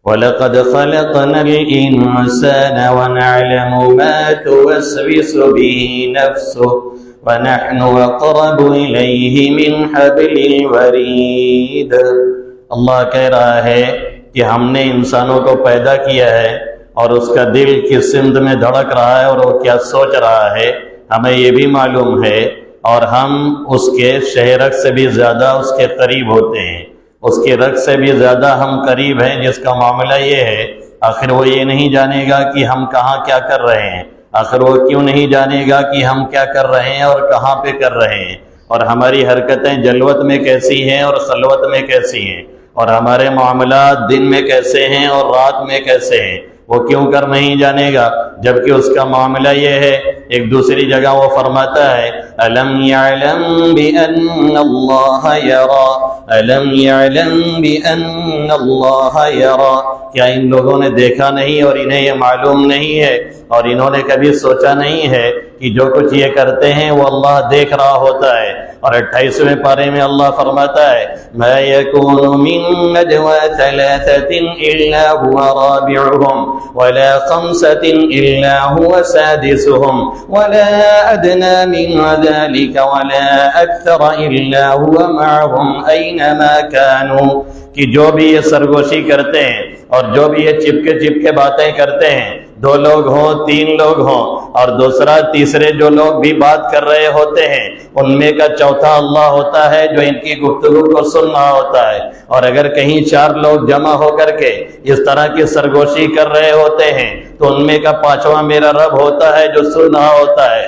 وَلَقَدْ خَلَقْنَا الْإِنسَانَ وَنَعْلَمُ مَا تُوَسْوِسُ بِهِ نَفْسُهُ وَنَحْنُ أَقْرَبُ إِلَيْهِ مِنْ حَبْلِ الْوَرِيدِ۔ اللہ کہہ رہا ہے کہ ہم نے انسانوں کو پیدا کیا ہے اور اس کا دل کس سمت میں دھڑک رہا ہے اور وہ کیا سوچ رہا ہے ہمیں یہ بھی معلوم ہے، اور ہم اس کے شہرک سے بھی زیادہ اس کے قریب ہوتے ہیں، اس کے رگ سے بھی زیادہ ہم قریب ہیں، جس کا معاملہ یہ ہے آخر وہ یہ نہیں جانے گا کہ ہم کہاں کیا کر رہے ہیں، آخر وہ کیوں نہیں جانے گا کہ ہم کیا کر رہے ہیں اور کہاں پہ کر رہے ہیں، اور ہماری حرکتیں جلوت میں کیسی ہیں اور خلوت میں کیسی ہیں، اور ہمارے معاملات دن میں کیسے ہیں اور رات میں کیسے ہیں، وہ کیوں کر نہیں جانے گا، جبکہ اس کا معاملہ یہ ہے۔ ایک دوسری جگہ وہ فرماتا ہے أَلَمْ يَعْلَمْ بِأَنَّ اللَّهَ يَرَى أَلَمْ يَعْلَمْ بِأَنَّ اللَّهَ يَرَى، کیا ان لوگوں نے دیکھا نہیں اور انہیں یہ معلوم نہیں ہے، اور انہوں نے کبھی سوچا نہیں ہے کہ جو کچھ یہ کرتے ہیں وہ اللہ دیکھ رہا ہوتا ہے۔ اور 28ویں پارے میں اللہ فرماتا ہے مَا يَكُونُ مِن نَجْوَى ثَلَاثَةٍ إِلَّا هُوَ رَابِعُهُمْ وَلَا خَمْسَةٍ إِلَّا هُوَ سَادِسُهُمْ وَلَا أَدْنَى مِنْ ذَلِكَ وَلَا أَكْثَرَ إِلَّا هُوَ مَعَهُمْ أَيْنَمَا كَانُوا، کہ جو بھی یہ سرگوشی کرتے ہیں اور جو بھی یہ چپکے باتیں کرتے ہیں، 2 لوگ ہوں 3 لوگ ہوں، اور دوسرا تیسرے جو لوگ بھی بات کر رہے ہوتے ہیں ان میں کا چوتھا اللہ ہوتا ہے جو ان کی گفتگو کو سن رہا ہوتا ہے، اور اگر کہیں 4 لوگ جمع ہو کر کے اس طرح کی سرگوشی کر رہے ہوتے ہیں تو ان میں کا 5واں میرا رب ہوتا ہے جو سن رہا ہوتا ہے۔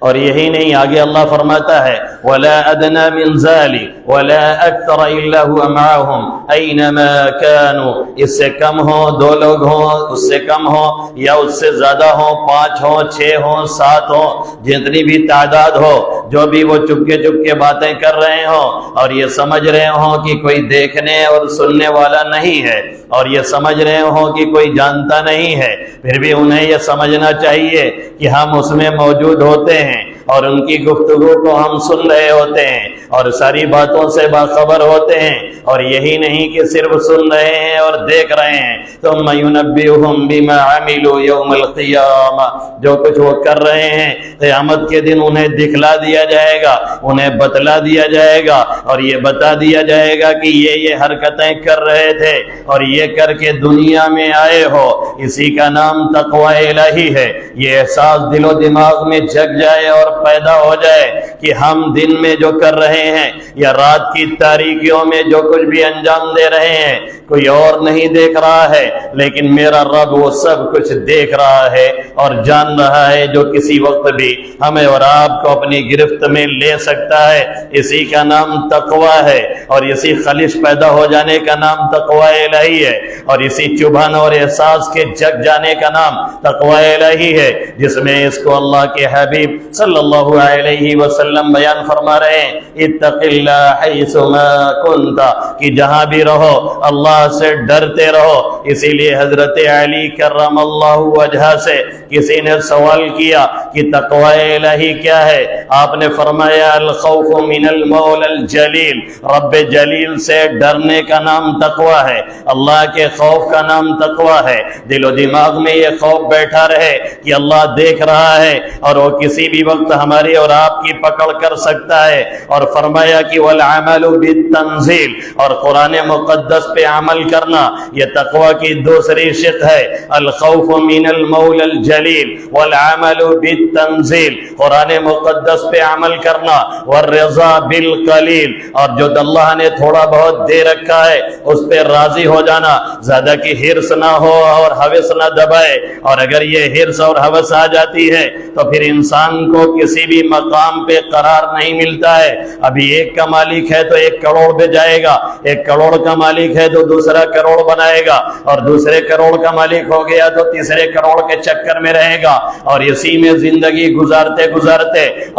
اور یہی نہیں، آگے اللہ فرماتا ہے وَلَا أَدْنَى مِنْ ذَلِكَ وَلَا أَكْثَرَ إِلَّا هُوَ مَعَهُمْ أَيْنَمَا كَانُوا، اس سے کم ہوں 2 لوگ ہوں، اس سے کم ہوں یا اس سے زیادہ ہوں، 5 ہوں 6 ہوں 7 ہوں، جتنی بھی تعداد ہو، جو بھی وہ چپکے باتیں کر رہے ہوں اور یہ سمجھ رہے ہوں کہ کوئی دیکھنے اور سننے والا نہیں ہے، اور یہ سمجھ رہے ہوں کہ کوئی جانتا نہیں ہے، پھر بھی انہیں یہ سمجھنا چاہیے کہ ہم اس میں موجود ہوتے ہیں اور ان کی گفتگو کو ہم سن رہے ہوتے ہیں اور ساری باتوں سے باخبر ہوتے ہیں، اور یہی نہیں کہ صرف سن رہے ہیں اور دیکھ رہے ہیں۔ ثم ينبئهم بما عملوا يوم القيامة، جو کچھ وہ کر رہے ہیں قیامت کے دن انہیں دکھلا دیا جائے گا، انہیں بتلا دیا جائے گا، اور یہ بتا دیا جائے گا کہ یہ حرکتیں کر رہے تھے اور یہ کر کے دنیا میں آئے ہو۔ اسی کا نام تقوی الہی ہے۔ یہ احساس دل و دماغ میں جگ جائے اور پیدا ہو جائے کہ ہم دن میں جو کر رہے ہیں یا رات کی تاریکیوں میں جو کچھ بھی انجام دے رہے ہیں کوئی اور نہیں دیکھ رہا ہے، لیکن میرا رب وہ سب کچھ دیکھ رہا ہے اور جان رہا ہے، جو کسی وقت بھی ہمیں اور آپ کو اپنی گرفت میں لے سکتا ہے۔ اسی کا نام تقوی ہے، اور اسی خلش پیدا ہو جانے کا نام تقوی الہی ہے، اور اسی چبھن اور احساس کے جگ جانے کا نام تقوی الہی ہے، جس میں اس کو اللہ کے حبیب صلی اللہ علیہ وسلم بیان فرما رہے ہیں اتق اللہ حیث ما کنت، کہ جہاں بھی رہو اللہ سے ڈرتے رہو۔ اسی لیے حضرت علی کرم اللہ وجہہ سے کسی نے سوال کیا کہ تقوی الہی کیا ہے؟ آپ نے فرمایا الخوف من المولا الجلیل، رب جلیل سے ڈرنے کا نام تقوی ہے، اللہ کے خوف کا نام تقوی ہے۔ دل و دماغ میں یہ خوف بیٹھا رہے کہ اللہ دیکھ رہا ہے اور وہ کسی بھی وقت ہماری اور آپ کی پکڑ کر سکتا ہے، اور فرمایا کہ والعمل بالتنزیل، اور قرآن مقدس پہ عمل کرنا یہ تقوی کی دوسری شق ہے۔ الخوف من المولا الجلیل والعمل بالتنزیل، قرآن مقدس پہ عمل کرنا، والرضا بالقلیل، اور جو اللہ نے تھوڑا بہت دے رکھا ہے اس پہ راضی ہو جانا، زیادہ کی حرص نہ ہو اور ہوس نہ دبائے، اور اگر یہ حرص اور ہوس آ جاتی ہے تو پھر انسان کو کسی بھی مقام پہ قرار نہیں ملتا ہے۔ ابھی 1 کا مالک ہے تو 1 کروڑ پہ جائے گا، 1 کروڑ کا مالک ہے تو دوسرا کروڑ بنائے گا، اور دوسرے کروڑ کا مالک ہو گیا تو تیسرے کروڑ کے چکر میں رہے گا، اور اسی میں زندگی گزارتے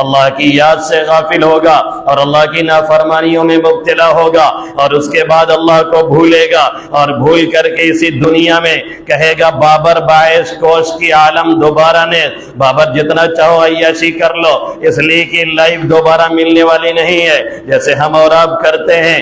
اللہ کی یاد سے غافل ہوگا اور اللہ کی نافرمانیوں میں مبتلا ہوگا، اور اس کے بعد اللہ کو بھولے گا، اور بھول کر کے اسی دنیا میں کہے گا بابر باعث کوش کی عالم دوبارہ نے، بابر جتنا چاہو عیاشی کر لو، اس لیے کہ لائف دوبارہ ملنے والی نہیں ہے، جیسے ہم اور آپ کرتے ہیں۔